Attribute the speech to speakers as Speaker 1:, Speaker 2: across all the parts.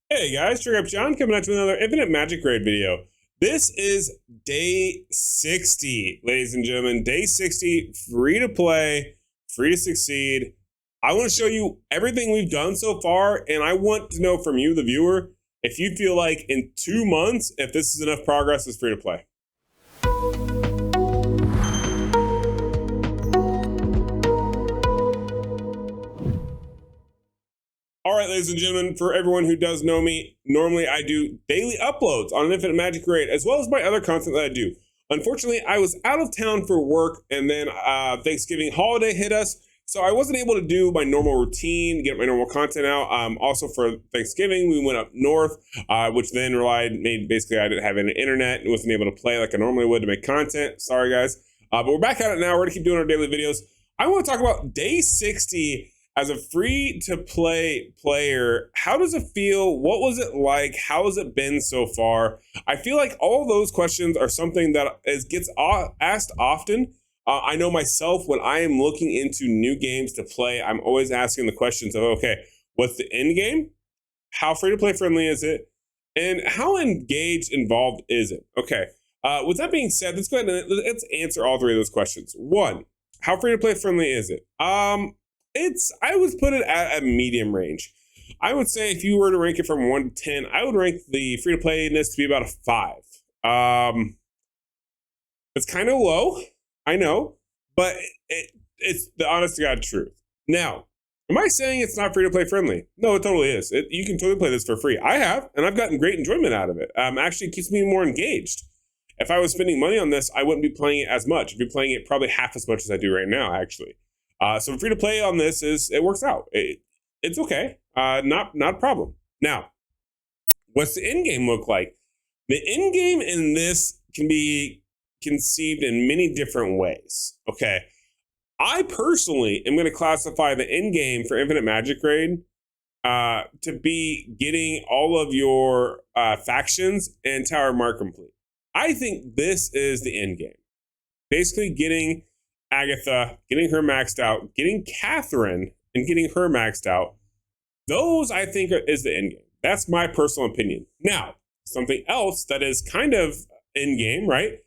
Speaker 1: Hey guys, Trigger Up John coming at you with another Infinite Magicraid video. This is day 60, ladies and gentlemen. Day 60, free to play, free to succeed. I want to show you everything we've done so far, and I want to know from you, the viewer, if you feel like in 2 months, if this is enough progress, it's free to play. All right, ladies and gentlemen, for everyone who does know me, normally I do daily uploads on Infinite Magicraid, as well as my other content that I do. Unfortunately, I was out of town for work, and then Thanksgiving holiday hit us, so I wasn't able to do my normal routine, get my normal content out. Also for Thanksgiving, we went up north, which then made basically I didn't have any internet and wasn't able to play like I normally would to make content. Sorry, guys. But we're back at it now. We're going to keep doing our daily videos. I want to talk about day 60 as a free-to-play player. How does it feel? What was it like? How has it been so far? I feel like all of those questions are something that gets asked often. I know myself, when I am looking into new games to play, I'm always asking the questions of, okay, what's the end game? How free-to-play friendly is it? And how engaged, involved is it? Okay, with that being said, let's go ahead and let's answer all three of those questions. One, how free-to-play friendly is it? I would put it at a medium range. I would say if you were to rank it from 1 to 10, I would rank the free-to-playness to be about a 5. It's kind of low, I know, but it's the honest to God truth. Now, am I saying it's not free-to-play friendly? No, it totally is. You can totally play this for free. I have, and I've gotten great enjoyment out of it. Actually, it keeps me more engaged. If I was spending money on this, I wouldn't be playing it as much. I'd be playing it probably half as much as I do right now, actually. So free to play on this it works out. It's okay. Not a problem. Now, what's the end game look like? The end game in this can be conceived in many different ways. Okay. I personally am going to classify the end game for Infinite Magicraid to be getting all of your factions and Tower Mark complete. I think this is the end game. Basically getting Agatha, getting her maxed out, getting Catherine and getting her maxed out. Those, I think, is the end game. That's my personal opinion. Now, something else that is kind of end game, right?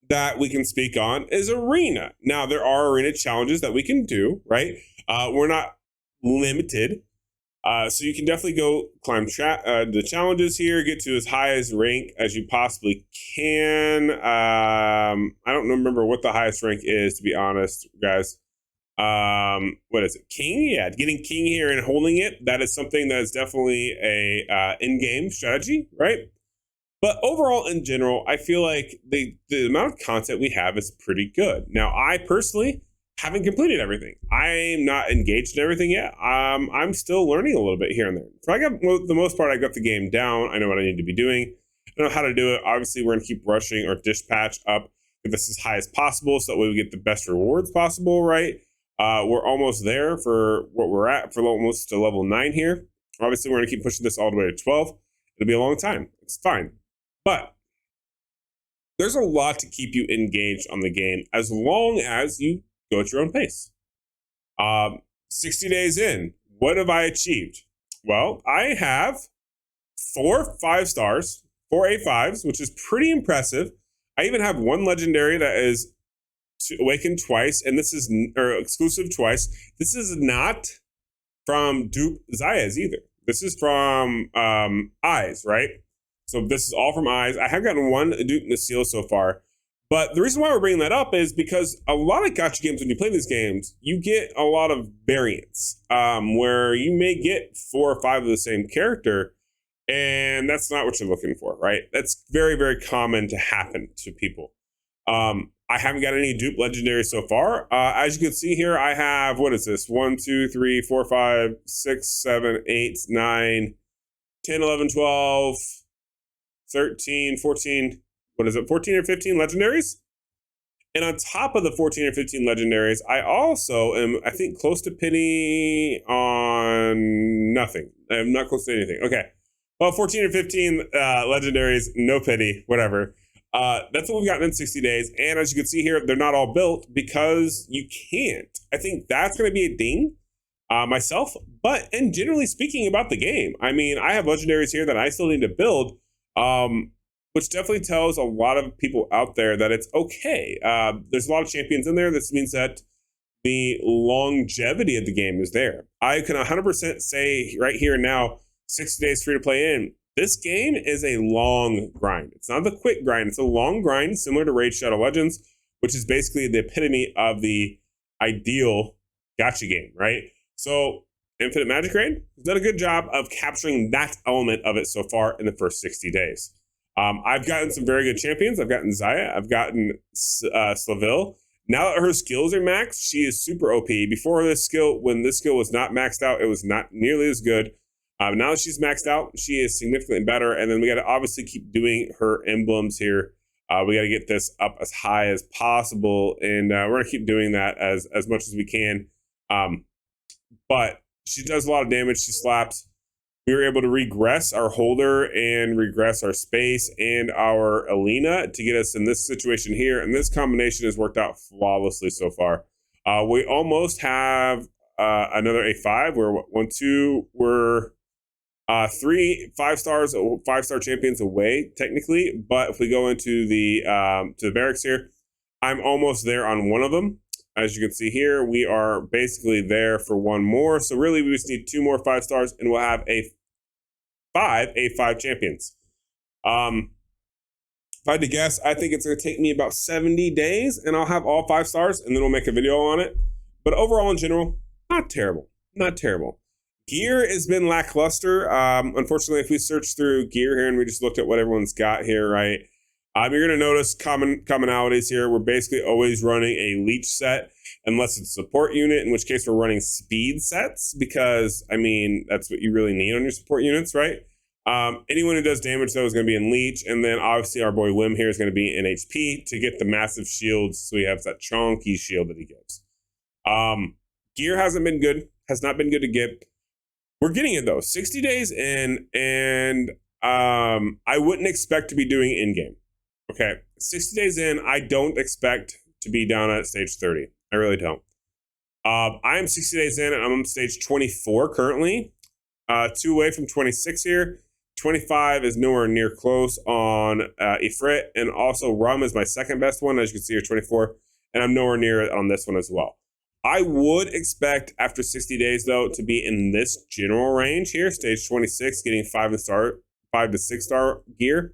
Speaker 1: That we can speak on is arena. Now, there are arena challenges that we can do, right? We're not limited. So you can definitely go climb the challenges here, get to as high as rank as you possibly can. I don't remember what the highest rank is, to be honest, guys. What is it? King? Yeah, getting king here and holding it. That is something that is definitely a in-game strategy, right? But overall, in general, I feel like the amount of content we have is pretty good. Now, I personally haven't completed everything. I'm not engaged in everything yet. I'm still learning a little bit here and there. So the most part, I got the game down. I know what I need to be doing. I know how to do it. Obviously, we're going to keep rushing our dispatch up, get this as high as possible so that way we get the best rewards possible, right? We're almost there for what we're at, for almost to level 9 here. Obviously, we're going to keep pushing this all the way to 12. It'll be a long time. It's fine. But there's a lot to keep you engaged on the game as long as you go at your own pace. 60 days in, what have I achieved? Well, I have 4 5-stars, 4 A5s, which is pretty impressive. I even have 1 legendary that is awakened twice, and this is exclusive twice. This is not from Dupe Zayas either. This is from Eyes, right? So this is all from Eyes. I have gotten 1 Dupe Seal so far. But the reason why we're bringing that up is because a lot of gacha games, when you play these games, you get a lot of variants where you may get 4 or 5 of the same character, and that's not what you're looking for, right? That's very, very common to happen to people. I haven't got any dupe legendaries so far. As you can see here, I have, what is this? 1, 2, 3, 4, 5, 6, 7, 8, 9, 10, 11, 12, 13, 14... what is it, 14 or 15 legendaries? And on top of the 14 or 15 legendaries, I also am, I think, close to pity on nothing. I'm not close to anything. Okay. Well, 14 or 15 legendaries, no pity, whatever. That's what we've gotten in 60 days. And as you can see here, they're not all built because you can't. I think that's going to be a ding. myself, and generally speaking about the game. I mean, I have legendaries here that I still need to build, which definitely tells a lot of people out there that it's okay. There's a lot of champions in there. This means that the longevity of the game is there. I can 100% say right here and now, 60 days free to play in, this game is a long grind. It's not the quick grind. It's a long grind, similar to Raid Shadow Legends, which is basically the epitome of the ideal gacha game, right? So Infinite Magicraid has done a good job of capturing that element of it so far in the first 60 days. I've gotten some very good champions. I've gotten Zaya. I've gotten Slaville. Now that her skills are maxed, she is super OP. Before this skill, when this skill was not maxed out, it was not nearly as good. Now that she's maxed out, she is significantly better. And then we got to obviously keep doing her emblems here. We got to get this up as high as possible, and we're going to keep doing that as much as we can. But she does a lot of damage. She slaps. We were able to regress our holder and regress our space and our Alina to get us in this situation here. And this combination has worked out flawlessly so far. We almost have another A5. We're 3 5-star champions away technically. But if we go into the to the barracks here, I'm almost there on one of them. As you can see here, we are basically there for one more. So really, we just need 2 more 5 stars, and we'll have A5 champions. If I had to guess, I think it's going to take me about 70 days, and I'll have all 5 stars, and then we'll make a video on it. But overall, in general, not terrible. Not terrible. Gear has been lackluster. Unfortunately, if we search through gear here and we just looked at what everyone's got here, right? You're going to notice commonalities here. We're basically always running a leech set, unless it's a support unit, in which case we're running speed sets, because, I mean, that's what you really need on your support units, right? Anyone who does damage, though, is going to be in leech, and then obviously our boy Wim here is going to be in HP to get the massive shields, so he has that chonky shield that he gives. Gear hasn't been good, has not been good to get. We're getting it, though. 60 days in, and I wouldn't expect to be doing in-game. Okay, 60 days in, I don't expect to be down at stage 30. I really don't. I am 60 days in, and I'm on stage 24 currently. 2 away from 26 here. 25 is nowhere near close on Ifrit, and also Rum is my second best one, as you can see here, 24, and I'm nowhere near it on this one as well. I would expect after 60 days, though, to be in this general range here, stage 26, getting 5 to 6 star gear.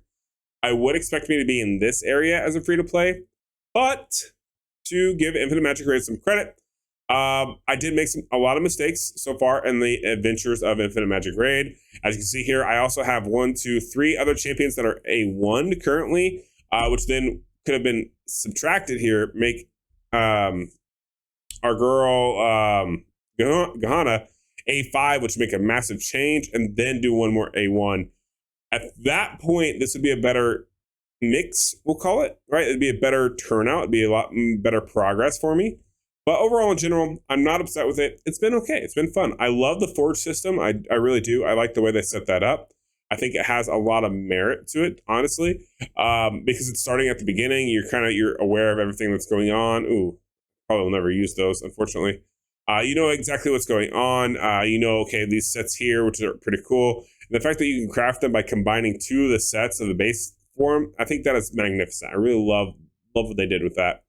Speaker 1: I would expect me to be in this area as a free-to-play, but to give Infinite Magicraid some credit, I did make a lot of mistakes so far in the adventures of Infinite Magicraid. As you can see here, I also have 1, 2, 3 other champions that are A1 currently, which then could have been subtracted here, make our girl Gahana A5, which would make a massive change, and then do 1 more A1. At that point, this would be a better mix, we'll call it, right? It'd be a better turnout. It'd be a lot better progress for me. But overall, in general, I'm not upset with it. It's been okay. It's been fun. I love the Forge system. I really do. I like the way they set that up. I think it has a lot of merit to it, honestly, because it's starting at the beginning. You're aware of everything that's going on. Ooh, probably will never use those, unfortunately. You know exactly what's going on. Okay, these sets here, which are pretty cool. And the fact that you can craft them by combining 2 of the sets of the base form, I think that is magnificent. I really love what they did with that.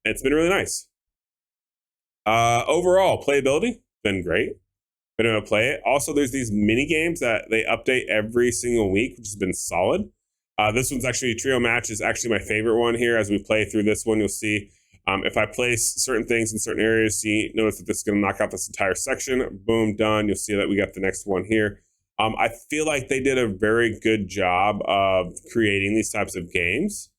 Speaker 1: It's been really nice. Overall, playability, been great. Been able to play it. Also, there's these mini games that they update every single week, which has been solid. This one's actually, Trio Match is actually my favorite one here. As we play through this one, you'll see if I place certain things in certain areas, notice that this is going to knock out this entire section. Boom, done. You'll see that we got the next one here. I feel like they did a very good job of creating these types of games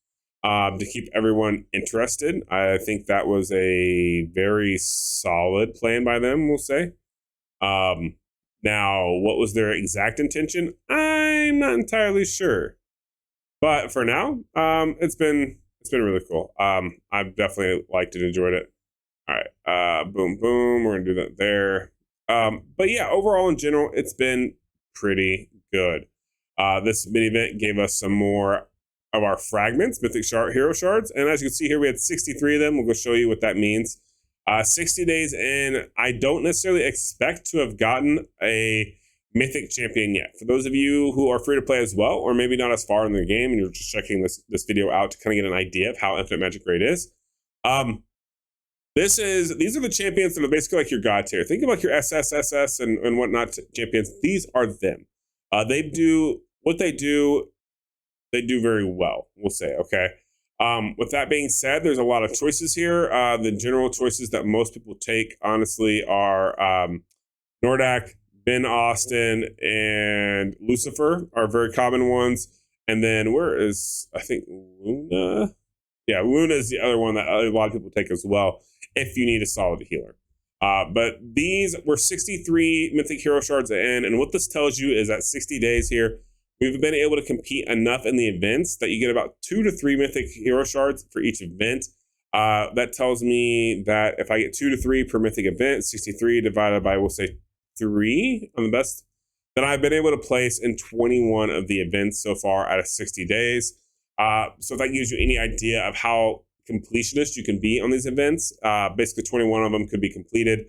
Speaker 1: to keep everyone interested. I think that was a very solid plan by them, we'll say. Now, what was their exact intention? I'm not entirely sure. But for now, it's been really cool. I've definitely liked it, enjoyed it. All right, boom, boom. We're gonna do that there. But yeah, overall in general, it's been pretty good. This mini event gave us some more of our fragments, mythic hero shards, and as you can see here, we had 63 of them. We'll go show you what that means. 60 days in, I don't necessarily expect to have gotten a mythic champion yet. For those of you who are free to play as well, or maybe not as far in the game and you're just checking this video out to kind of get an idea of how Infinite Magicraid is, these are the champions that are basically like your god tier. Think about your SSSS and whatnot champions. These are them. They do what they do very well, we'll say, okay? With that being said, there's a lot of choices here. The general choices that most people take, honestly, are Nordak, Ben Austin, and Lucifer are very common ones. And then where is, I think, Luna? Yeah, Luna is the other one that a lot of people take as well if you need a solid healer. But these were 63 Mythic Hero Shards in, and what this tells you is that 60 days here, we've been able to compete enough in the events that you get about 2 to 3 Mythic Hero Shards for each event. That tells me that if I get 2 to 3 per Mythic event, 63 divided by, we'll say, 3 on the best, then I've been able to place in 21 of the events so far out of 60 days. So if that gives you any idea of how completionist you can be on these events, basically 21 of them could be completed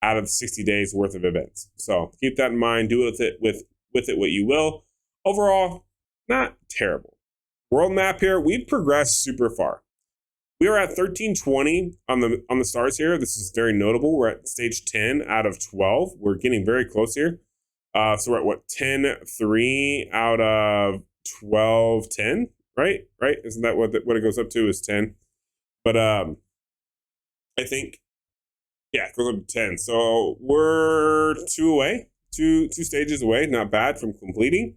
Speaker 1: out of 60 days worth of events. So keep that in mind. Do with it what you will. Overall, not terrible. World map here, we've progressed super far. We are at 1320 on the stars here. This is very notable. We're at stage 10 out of 12. We're getting very close here. So we're at what, 10-3 out of 12-10, right? Right? Isn't that what it goes up to is 10? But I think, yeah, it goes up to 10. So we're 2 away, two stages away. Not bad from completing.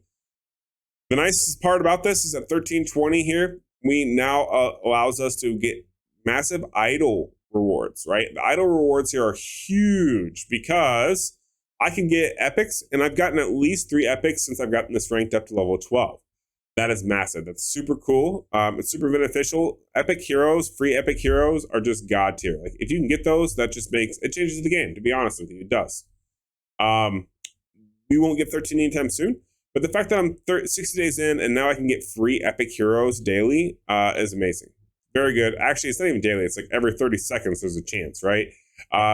Speaker 1: The nicest part about this is at 1320 here, we now allows us to get massive idol rewards, right? The idol rewards here are huge because I can get epics, and I've gotten at least 3 epics since I've gotten this ranked up to level 12. That is massive. That's super cool. It's super beneficial. Epic heroes, free epic heroes are just god tier. Like if you can get those, that just it changes the game, to be honest with you. It does. We won't get 13 anytime soon. But the fact that I'm 60 days in and now I can get free epic heroes daily is amazing. Very good. Actually, it's not even daily. It's like every 30 seconds there's a chance, right?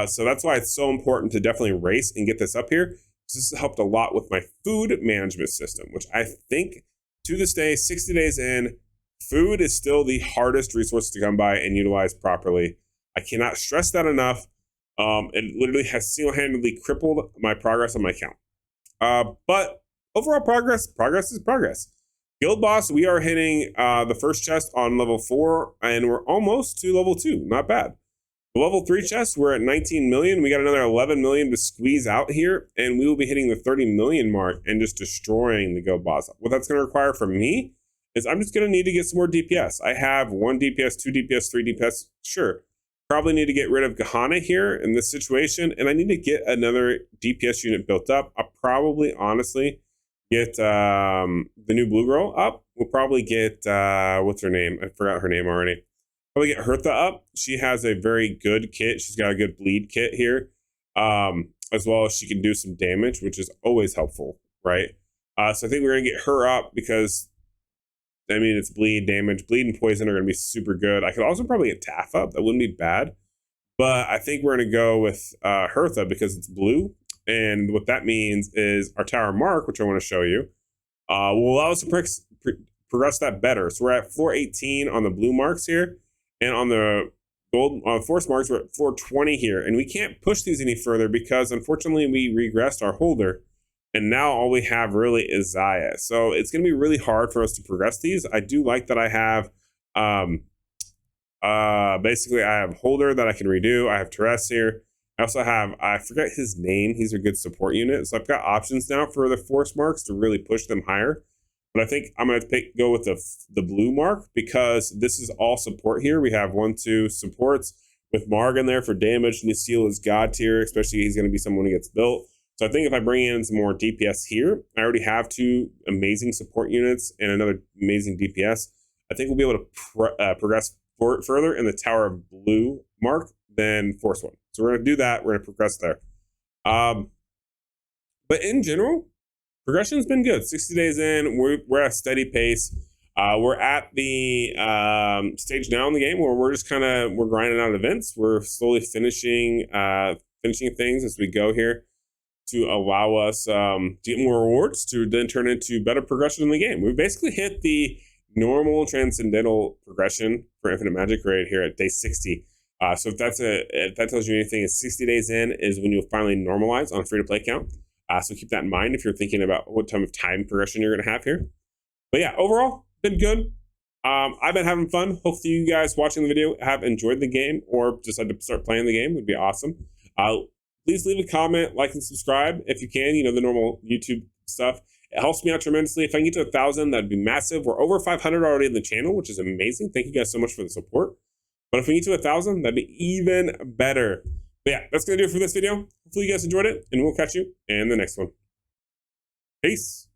Speaker 1: So that's why it's so important to definitely race and get this up here. This has helped a lot with my food management system, which I think to this day, 60 days in, food is still the hardest resource to come by and utilize properly. I cannot stress that enough. It literally has single-handedly crippled my progress on my account. But overall progress is progress. Guild Boss, we are hitting the first chest on level 4, and we're almost to level 2. Not bad. The level 3 chest, we're at 19 million. We got another 11 million to squeeze out here, and we will be hitting the 30 million mark and just destroying the Guild Boss. What that's going to require from me is I'm just going to need to get some more DPS. I have 1 DPS, 2 DPS, 3 DPS. Sure. Probably need to get rid of Gahana here in this situation, and I need to get another DPS unit built up. I'll probably, honestly, get the new Blue Girl up. We'll probably get, what's her name? I forgot her name already. Probably get Hertha up. She has a very good kit. She's got a good bleed kit here. As well as she can do some damage, which is always helpful, right? So I think we're going to get her up because, I mean, it's bleed, damage. Bleed and poison are going to be super good. I could also probably get Taff up. That wouldn't be bad. But I think we're going to go with Hertha because it's blue. And what that means is our Tower Mark, which I want to show you, will allow us to progress that better. So we're at 418 on the blue marks here. And on the gold force marks, we're at 420 here. And we can't push these any further because, unfortunately, we regressed our holder. And now all we have really is Zaya. So it's going to be really hard for us to progress these. I do like that I have, basically, I have holder that I can redo. I have Teres here. I also have, I forget his name. He's a good support unit. So I've got options now for the force marks to really push them higher. But I think I'm going to go with the blue mark because this is all support here. We have 1, 2 supports with Marg in there for damage. Nisil is god tier, especially he's going to be someone who gets built. So I think if I bring in some more DPS here, I already have 2 amazing support units and another amazing DPS. I think we'll be able to progress further in the Tower of Blue mark than Force 1. So we're going to do that. We're going to progress there. But in general, progression's been good. 60 days in, we're at a steady pace. We're at the stage now in the game where we're just we're grinding out events. We're slowly finishing things as we go here to allow us to get more rewards to then turn into better progression in the game. We basically hit the normal transcendental progression for Infinite Magicraid here at day 60. So if that tells you anything, is 60 days in is when you'll finally normalize on a free-to-play account. So keep that in mind if you're thinking about what type of time progression you're going to have here. But yeah, overall, been good. I've been having fun. Hopefully you guys watching the video have enjoyed the game or decided to start playing the game. Would be awesome. Please leave a comment, like, and subscribe if you can. You know, the normal YouTube stuff. It helps me out tremendously. If I can get to 1,000, that'd be massive. We're over 500 already in the channel, which is amazing. Thank you guys so much for the support. But if we get to 1,000, that'd be even better. But yeah, that's going to do it for this video. Hopefully you guys enjoyed it, and we'll catch you in the next one. Peace.